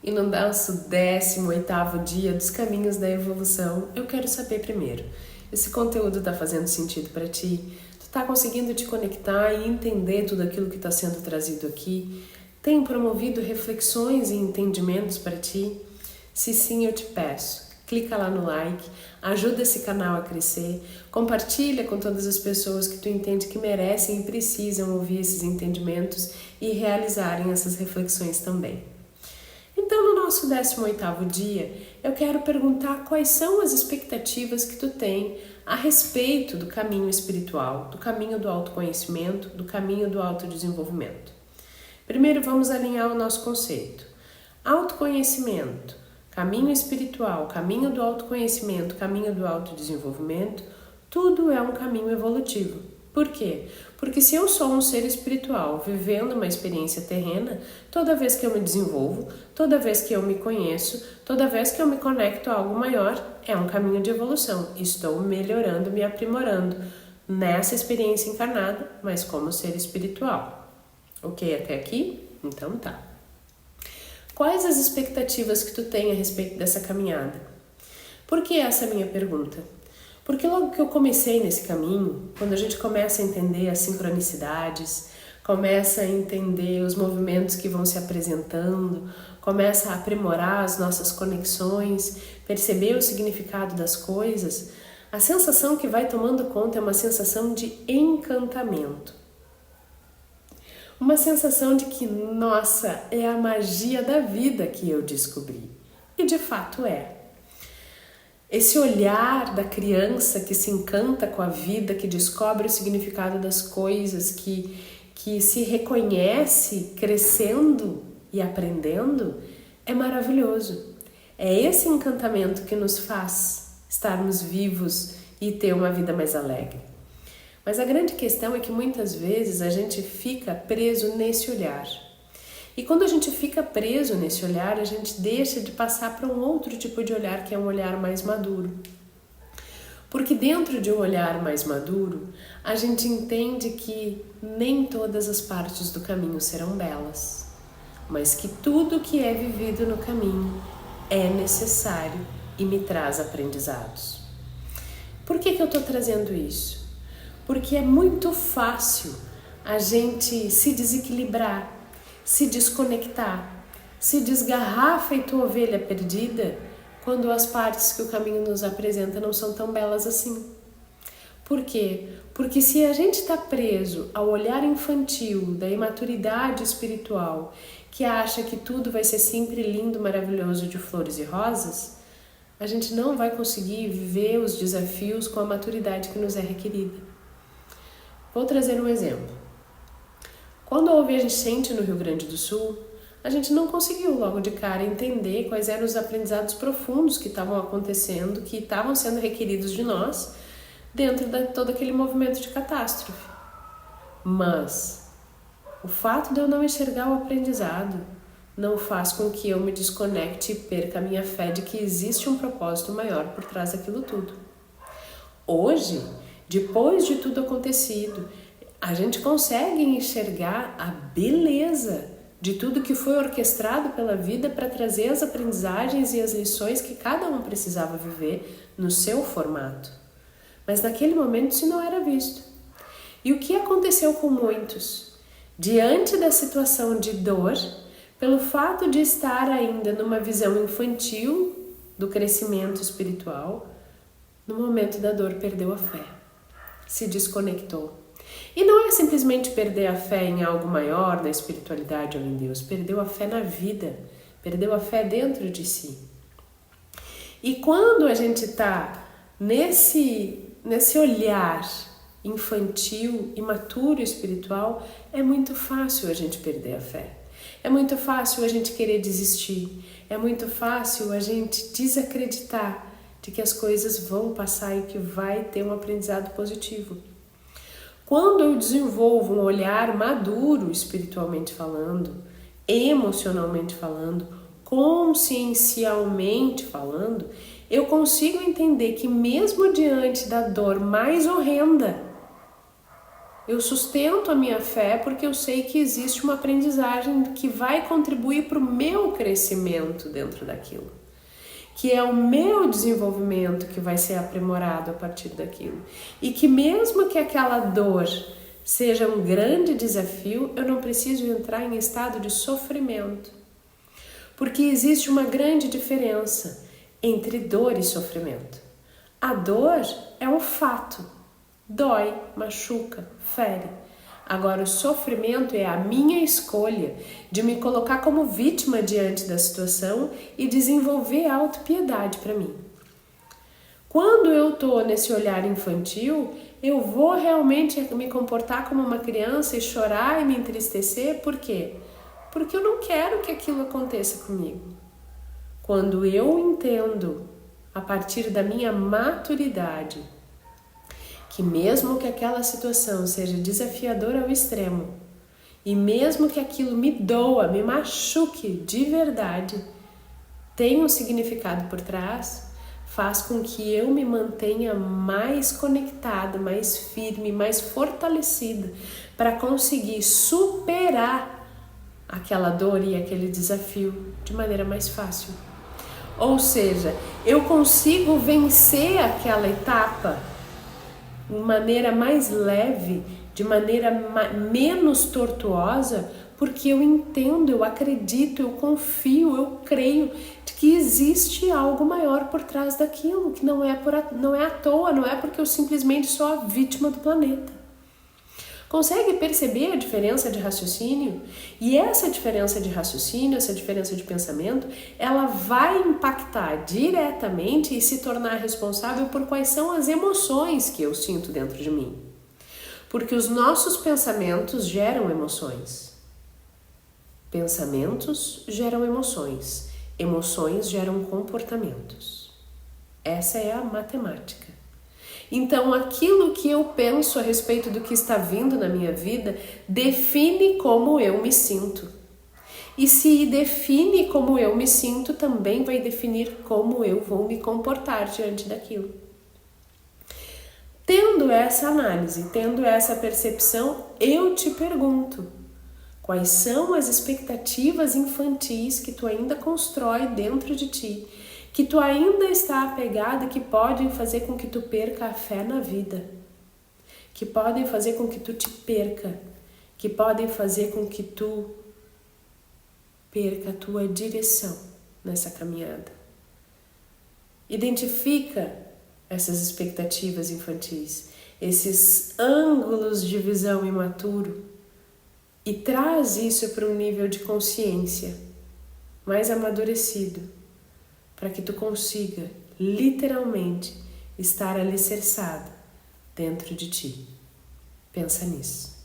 E no nosso 18º dia dos caminhos da evolução, eu quero saber primeiro, esse conteúdo está fazendo sentido para ti? Tu está conseguindo te conectar e entender tudo aquilo que está sendo trazido aqui? Tem promovido reflexões e entendimentos para ti? Se sim, eu te peço, clica lá no like, ajuda esse canal a crescer, compartilha com todas as pessoas que tu entende que merecem e precisam ouvir esses entendimentos e realizarem essas reflexões também. Então, no nosso 18º dia, eu quero perguntar quais são as expectativas que tu tem a respeito do caminho espiritual, do caminho do autoconhecimento, do caminho do autodesenvolvimento. Primeiro, vamos alinhar o nosso conceito. Autoconhecimento, caminho espiritual, caminho do autoconhecimento, caminho do autodesenvolvimento, tudo é um caminho evolutivo. Por quê? Porque se eu sou um ser espiritual vivendo uma experiência terrena, toda vez que eu me desenvolvo, toda vez que eu me conheço, toda vez que eu me conecto a algo maior, é um caminho de evolução. Estou melhorando, me aprimorando nessa experiência encarnada, mas como ser espiritual. Ok até aqui? Então tá. Quais as expectativas que tu tem a respeito dessa caminhada? Por que essa é a minha pergunta? Porque logo que eu comecei nesse caminho, quando a gente começa a entender as sincronicidades, começa a entender os movimentos que vão se apresentando, começa a aprimorar as nossas conexões, perceber o significado das coisas, a sensação que vai tomando conta é uma sensação de encantamento. Uma sensação de que, nossa, é a magia da vida que eu descobri. E de fato é. Esse olhar da criança que se encanta com a vida, que descobre o significado das coisas, que se reconhece crescendo e aprendendo, é maravilhoso. É esse encantamento que nos faz estarmos vivos e ter uma vida mais alegre. Mas a grande questão é que muitas vezes a gente fica preso nesse olhar. E quando a gente fica preso nesse olhar, a gente deixa de passar para um outro tipo de olhar, que é um olhar mais maduro. Porque dentro de um olhar mais maduro, a gente entende que nem todas as partes do caminho serão belas, mas que tudo que é vivido no caminho é necessário e me traz aprendizados. Por que eu estou trazendo isso? Porque é muito fácil a gente se desequilibrar, se desconectar, se desgarrar feito ovelha perdida quando as partes que o caminho nos apresenta não são tão belas assim. Por quê? Porque se a gente está preso ao olhar infantil da imaturidade espiritual, que acha que tudo vai ser sempre lindo, maravilhoso, de flores e rosas, a gente não vai conseguir viver os desafios com a maturidade que nos é requerida. Vou trazer um exemplo. Quando houve a enchente no Rio Grande do Sul, a gente não conseguiu logo de cara entender quais eram os aprendizados profundos que estavam acontecendo, que estavam sendo requeridos de nós dentro de todo aquele movimento de catástrofe. Mas o fato de eu não enxergar o aprendizado não faz com que eu me desconecte e perca a minha fé de que existe um propósito maior por trás daquilo tudo. Hoje, depois de tudo acontecido, a gente consegue enxergar a beleza de tudo que foi orquestrado pela vida para trazer as aprendizagens e as lições que cada um precisava viver no seu formato. Mas naquele momento isso não era visto. E o que aconteceu com muitos? Diante da situação de dor, pelo fato de estar ainda numa visão infantil do crescimento espiritual, no momento da dor perdeu a fé, se desconectou. E não é simplesmente perder a fé em algo maior, na espiritualidade ou em Deus, perdeu a fé na vida, perdeu a fé dentro de si. E quando a gente está nesse olhar infantil, imaturo espiritual, é muito fácil a gente perder a fé. É muito fácil a gente querer desistir. É muito fácil a gente desacreditar de que as coisas vão passar e que vai ter um aprendizado positivo. Quando eu desenvolvo um olhar maduro, espiritualmente falando, emocionalmente falando, consciencialmente falando, eu consigo entender que mesmo diante da dor mais horrenda, Eu sustento a minha fé porque eu sei que existe uma aprendizagem que vai contribuir para o meu crescimento dentro daquilo, que é o meu desenvolvimento que vai ser aprimorado a partir daquilo. E que mesmo que aquela dor seja um grande desafio, eu não preciso entrar em estado de sofrimento. Porque existe uma grande diferença entre dor e sofrimento. A dor é um fato. Dói, machuca, fere. Agora, o sofrimento é a minha escolha de me colocar como vítima diante da situação e desenvolver autopiedade para mim. Quando eu estou nesse olhar infantil, eu vou realmente me comportar como uma criança e chorar e me entristecer. Por quê? Porque eu não quero que aquilo aconteça comigo. Quando eu entendo, a partir da minha maturidade, que mesmo que aquela situação seja desafiadora ao extremo, e mesmo que aquilo me doa, me machuque de verdade, tenha um significado por trás, faz com que eu me mantenha mais conectada, mais firme, mais fortalecida para conseguir superar aquela dor e aquele desafio de maneira mais fácil. Ou seja, eu consigo vencer aquela etapa de maneira mais leve, de maneira menos tortuosa, porque eu entendo, eu acredito, eu confio, eu creio de que existe algo maior por trás daquilo, que não é à toa, não é porque eu simplesmente sou a vítima do planeta. Consegue perceber a diferença de raciocínio? E essa diferença de raciocínio, essa diferença de pensamento, ela vai impactar diretamente e se tornar responsável por quais são as emoções que eu sinto dentro de mim. Porque os nossos pensamentos geram emoções. Pensamentos geram emoções. Emoções geram comportamentos. Essa é a matemática. Então, aquilo que eu penso a respeito do que está vindo na minha vida define como eu me sinto. E se define como eu me sinto, também vai definir como eu vou me comportar diante daquilo. Tendo essa análise, tendo essa percepção, eu te pergunto: quais são as expectativas infantis que tu ainda constrói dentro de ti, que tu ainda está apegado e que podem fazer com que tu perca a fé na vida, que podem fazer com que tu te perca, que podem fazer com que tu perca a tua direção nessa caminhada. Identifica essas expectativas infantis, esses ângulos de visão imaturo e traz isso para um nível de consciência mais amadurecido, para que tu consiga, literalmente, estar alicerçado dentro de ti. Pensa nisso.